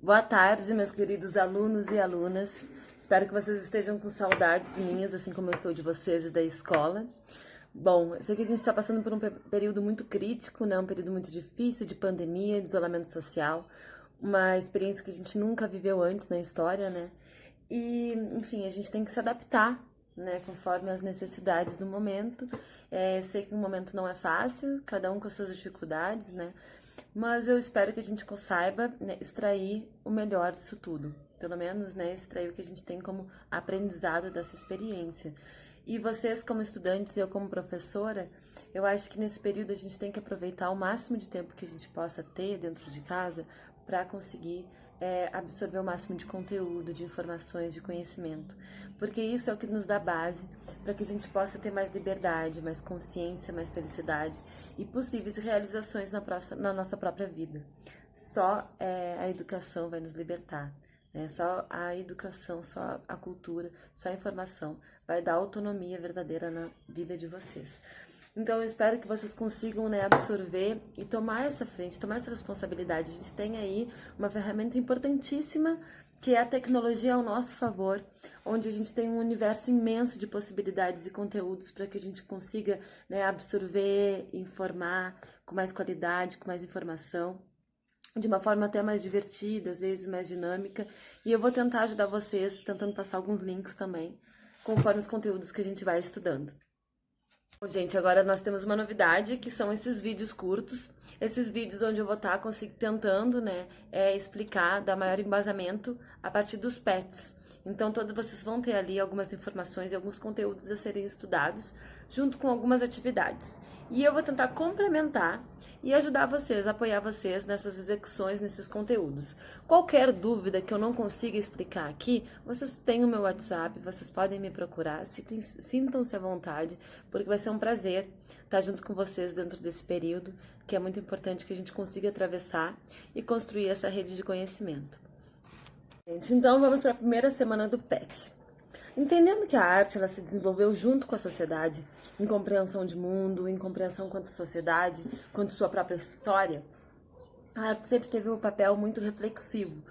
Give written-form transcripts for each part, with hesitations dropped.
Boa tarde, meus queridos alunos e alunas. Espero que vocês estejam com saudades minhas, assim como eu estou de vocês e da escola. Bom, eu sei que a gente está passando por um período muito crítico, né? Um período muito difícil de pandemia, de isolamento social, uma experiência que a gente nunca viveu antes na história, né? E, enfim, a gente tem que se adaptar, né? Conforme as necessidades do momento. Sei que o momento não é fácil, cada um com as suas dificuldades, né? Mas eu espero que a gente saiba, né, extrair o melhor disso tudo. Pelo menos, né, extrair o que a gente tem como aprendizado dessa experiência. E vocês, como estudantes e eu como professora, eu acho que nesse período a gente tem que aproveitar o máximo de tempo que a gente possa ter dentro de casa para conseguir absorver o máximo de conteúdo, de informações, de conhecimento. Porque isso é o que nos dá base para que a gente possa ter mais liberdade, mais consciência, mais felicidade e possíveis realizações na nossa própria vida. Só a educação vai nos libertar. Só a educação, só a cultura, só a informação vai dar autonomia verdadeira na vida de vocês. Então, eu espero que vocês consigam, né, absorver e tomar essa frente, tomar essa responsabilidade. A gente tem aí uma ferramenta importantíssima, que é a tecnologia ao nosso favor, onde a gente tem um universo imenso de possibilidades e conteúdos para que a gente consiga, né, absorver, informar com mais qualidade, com mais informação, de uma forma até mais divertida, às vezes mais dinâmica. E eu vou tentar ajudar vocês, tentando passar alguns links também, conforme os conteúdos que a gente vai estudando. Bom, gente, agora nós temos uma novidade, que são esses vídeos curtos. Esses vídeos onde eu vou estar tentando, né, explicar, dar maior embasamento a partir dos pets. Então, todos vocês vão ter ali algumas informações e alguns conteúdos a serem estudados, junto com algumas atividades. E eu vou tentar complementar e ajudar vocês, apoiar vocês nessas execuções, nesses conteúdos. Qualquer dúvida que eu não consiga explicar aqui, vocês têm o meu WhatsApp, vocês podem me procurar, sintam-se à vontade, porque vai ser um prazer estar junto com vocês dentro desse período, que é muito importante que a gente consiga atravessar e construir essa rede de conhecimento. Então, vamos para a primeira semana do PET. Entendendo que a arte ela se desenvolveu junto com a sociedade, em compreensão de mundo, em compreensão quanto sociedade, quanto sua própria história, a arte sempre teve um papel muito reflexivo,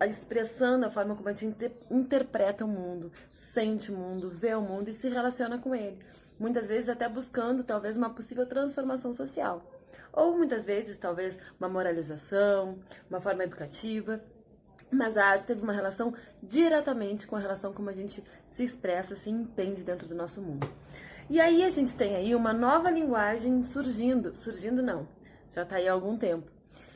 expressando a forma como a gente interpreta o mundo, sente o mundo, vê o mundo e se relaciona com ele. Muitas vezes até buscando talvez uma possível transformação social. Ou muitas vezes talvez uma moralização, uma forma educativa. Mas a arte teve uma relação diretamente com a relação como a gente se expressa, se entende dentro do nosso mundo. E aí a gente tem aí uma nova linguagem surgindo não, já está aí há algum tempo,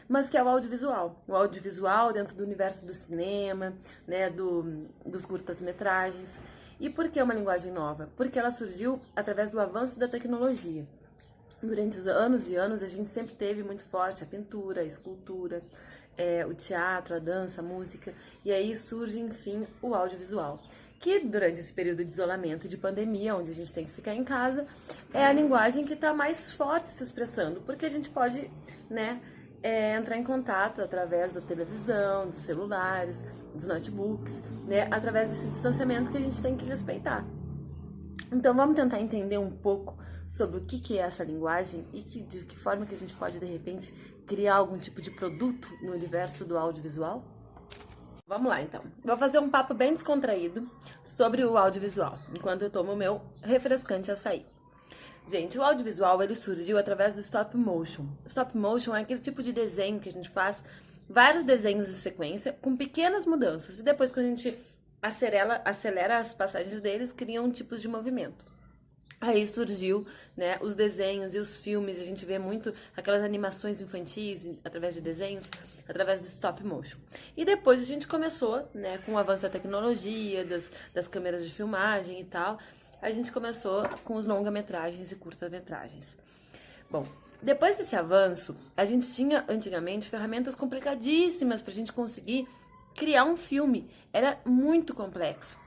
mas que é o audiovisual. O audiovisual dentro do universo do cinema, né, dos curtas-metragens. E por que uma linguagem nova? Porque ela surgiu através do avanço da tecnologia. Durante os anos e anos, a gente sempre teve muito forte a pintura, a escultura, o teatro, a dança, a música, e aí surge, enfim, o audiovisual, que durante esse período de isolamento e de pandemia, onde a gente tem que ficar em casa, é a linguagem que está mais forte se expressando, porque a gente pode, né, entrar em contato através da televisão, dos celulares, dos notebooks, né, através desse distanciamento que a gente tem que respeitar. Então, vamos tentar entender um pouco sobre o que é essa linguagem e de que forma que a gente pode, de repente, criar algum tipo de produto no universo do audiovisual? Vamos lá, então. Vou fazer um papo bem descontraído sobre o audiovisual, enquanto eu tomo o meu refrescante açaí. Gente, o audiovisual, ele surgiu através do stop motion. Stop motion é aquele tipo de desenho que a gente faz vários desenhos em sequência, com pequenas mudanças, e depois quando a gente acelera as passagens deles, criam tipos de movimento. Aí surgiu, né, os desenhos e os filmes, a gente vê muito aquelas animações infantis através de desenhos, através do stop motion. E depois a gente começou, né, com o avanço da tecnologia, das câmeras de filmagem e tal, a gente começou com os longa-metragens e curta-metragens. Bom, depois desse avanço, a gente tinha antigamente ferramentas complicadíssimas para a gente conseguir criar um filme. Era muito complexo.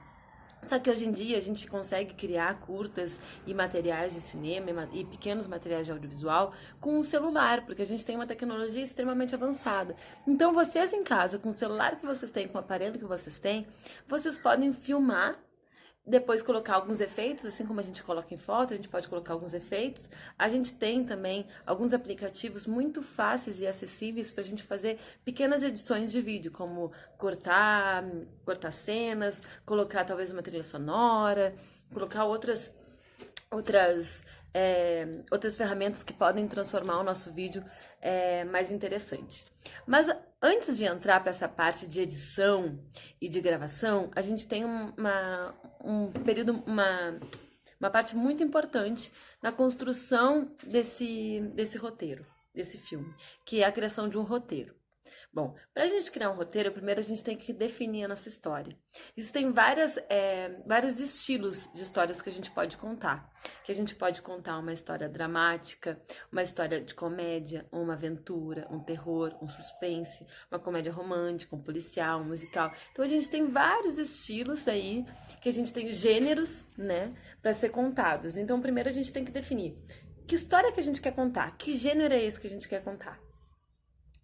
Só que hoje em dia a gente consegue criar curtas e materiais de cinema e pequenos materiais de audiovisual com um celular, porque a gente tem uma tecnologia extremamente avançada. Então vocês em casa, com o celular que vocês têm, com o aparelho que vocês têm, vocês podem filmar depois colocar alguns efeitos, assim como a gente coloca em foto, a gente pode colocar alguns efeitos. A gente tem também alguns aplicativos muito fáceis e acessíveis para a gente fazer pequenas edições de vídeo, como cortar cenas, colocar talvez uma trilha sonora, colocar outras ferramentas que podem transformar o nosso vídeo mais interessante. Mas antes de entrar para essa parte de edição e de gravação, a gente tem uma parte muito importante na construção desse roteiro, desse filme, que é a criação de um roteiro. Bom, para a gente criar um roteiro, primeiro a gente tem que definir a nossa história. Existem vários estilos de histórias que a gente pode contar. Que a gente pode contar uma história dramática, uma história de comédia, uma aventura, um terror, um suspense, uma comédia romântica, um policial, um musical. Então a gente tem vários estilos aí, que a gente tem gêneros, né, para ser contados. Então primeiro a gente tem que definir que história que a gente quer contar, que gênero é esse que a gente quer contar.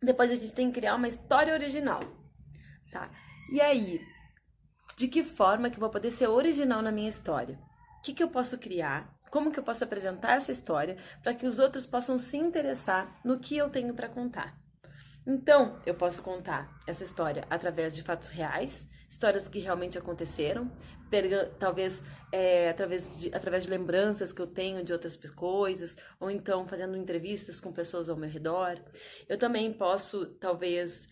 Depois a gente tem que criar uma história original, tá? E aí, de que forma que eu vou poder ser original na minha história? O que eu posso criar? Como que eu posso apresentar essa história para que os outros possam se interessar no que eu tenho para contar? Então, eu posso contar essa história através de fatos reais, histórias que realmente aconteceram, talvez através de lembranças que eu tenho de outras coisas, ou então fazendo entrevistas com pessoas ao meu redor. Eu também posso, talvez,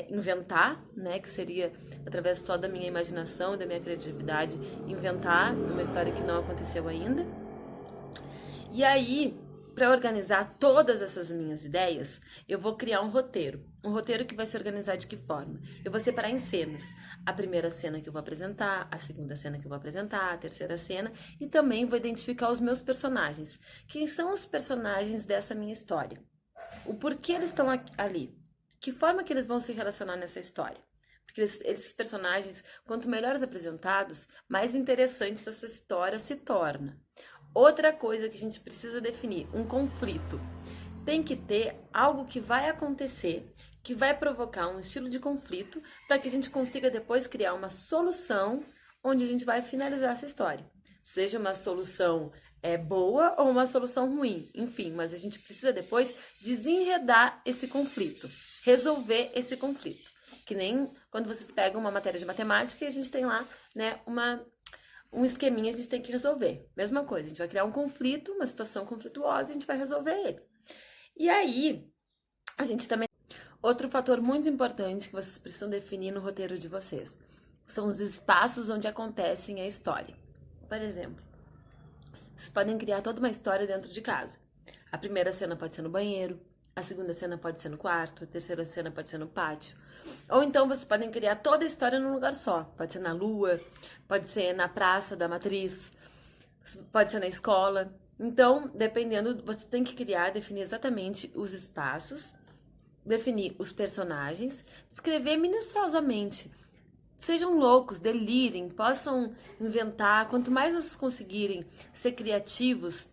inventar, né, que seria através só da minha imaginação e da minha criatividade, inventar uma história que não aconteceu ainda. E aí, para organizar todas essas minhas ideias, eu vou criar um roteiro. Um roteiro que vai se organizar de que forma? Eu vou separar em cenas. A primeira cena que eu vou apresentar, a segunda cena que eu vou apresentar, a terceira cena, e também vou identificar os meus personagens. Quem são os personagens dessa minha história? O porquê eles estão ali? Que forma que eles vão se relacionar nessa história? Porque esses personagens, quanto melhores apresentados, mais interessante essa história se torna. Outra coisa que a gente precisa definir, um conflito. Tem que ter algo que vai acontecer, que vai provocar um estilo de conflito, para que a gente consiga depois criar uma solução onde a gente vai finalizar essa história. Seja uma solução boa ou uma solução ruim, enfim, mas a gente precisa depois desenredar esse conflito, resolver esse conflito. Que nem quando vocês pegam uma matéria de matemática e a gente tem lá, né, um esqueminha que a gente tem que resolver. Mesma coisa, a gente vai criar um conflito, uma situação conflituosa e a gente vai resolver ele. E aí, a gente também... Outro fator muito importante que vocês precisam definir no roteiro de vocês são os espaços onde acontecem a história. Por exemplo, vocês podem criar toda uma história dentro de casa. A primeira cena pode ser no banheiro, a segunda cena pode ser no quarto, a terceira cena pode ser no pátio. Ou então vocês podem criar toda a história num lugar só. Pode ser na lua, pode ser na praça da matriz, pode ser na escola. Então, dependendo, você tem que criar, definir exatamente os espaços, definir os personagens, escrever minuciosamente. Sejam loucos, delirem, possam inventar. Quanto mais vocês conseguirem ser criativos,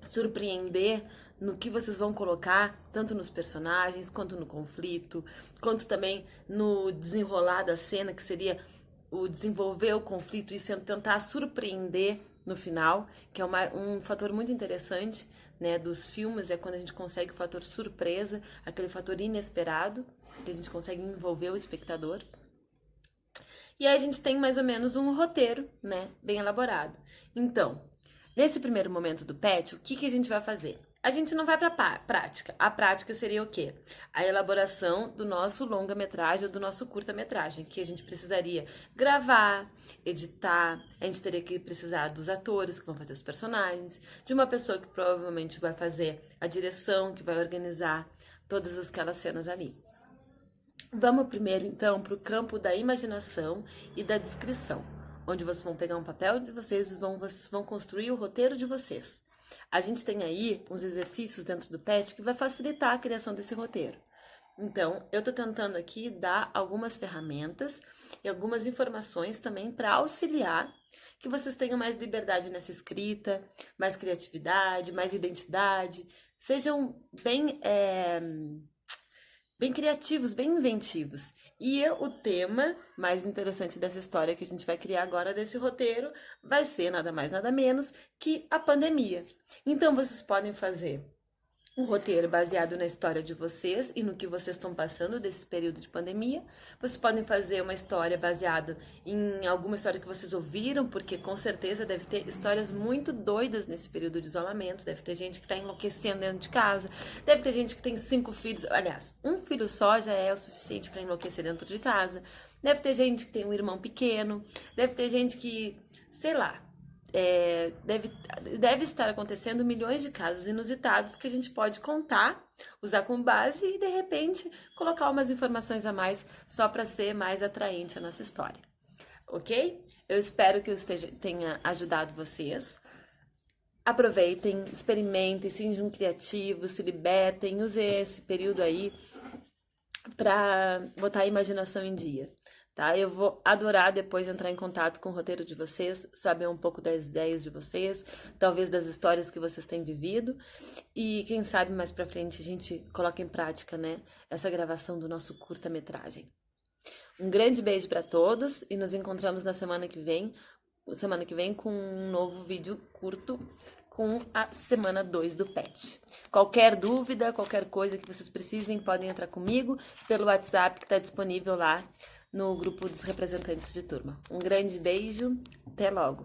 surpreender no que vocês vão colocar, tanto nos personagens, quanto no conflito, quanto também no desenrolar da cena, que seria o desenvolver o conflito e tentar surpreender no final, que é um fator muito interessante, né, dos filmes, é quando a gente consegue o fator surpresa, aquele fator inesperado, que a gente consegue envolver o espectador. E aí a gente tem mais ou menos um roteiro, né, bem elaborado. Então, nesse primeiro momento do PET, o que a gente vai fazer? A gente não vai para a prática. A prática seria o quê? A elaboração do nosso longa-metragem ou do nosso curta-metragem, que a gente precisaria gravar, editar, a gente teria que precisar dos atores que vão fazer os personagens, de uma pessoa que provavelmente vai fazer a direção, que vai organizar todas aquelas cenas ali. Vamos primeiro, então, para o campo da imaginação e da descrição, onde vocês vão pegar um papel de vocês vão construir o roteiro de vocês. A gente tem aí uns exercícios dentro do PET que vai facilitar a criação desse roteiro. Então, eu estou tentando aqui dar algumas ferramentas e algumas informações também para auxiliar que vocês tenham mais liberdade nessa escrita, mais criatividade, mais identidade, sejam bem bem criativos, bem inventivos. E o tema mais interessante dessa história que a gente vai criar agora desse roteiro vai ser nada mais, nada menos que a pandemia. Então vocês podem fazer um roteiro baseado na história de vocês e no que vocês estão passando desse período de pandemia. Vocês podem fazer uma história baseada em alguma história que vocês ouviram, porque com certeza deve ter histórias muito doidas nesse período de isolamento. Deve ter gente que está enlouquecendo dentro de casa, deve ter gente que tem 5 filhos. Aliás, um filho só já é o suficiente para enlouquecer dentro de casa. Deve ter gente que tem um irmão pequeno, deve ter gente que, sei lá, deve estar acontecendo milhões de casos inusitados que a gente pode contar, usar como base e, de repente, colocar umas informações a mais só para ser mais atraente a nossa história. Ok? Eu espero que eu tenha ajudado vocês. Aproveitem, experimentem, sejam criativos, se libertem, usem esse período aí para botar a imaginação em dia. Tá? Eu vou adorar depois entrar em contato com o roteiro de vocês, saber um pouco das ideias de vocês, talvez das histórias que vocês têm vivido e quem sabe mais pra frente a gente coloca em prática, né, essa gravação do nosso curta-metragem. Um grande beijo para todos e nos encontramos na semana que vem com um novo vídeo curto com a semana 2 do PET. Qualquer dúvida, qualquer coisa que vocês precisem, podem entrar comigo pelo WhatsApp que está disponível lá no grupo dos representantes de turma. Um grande beijo, até logo!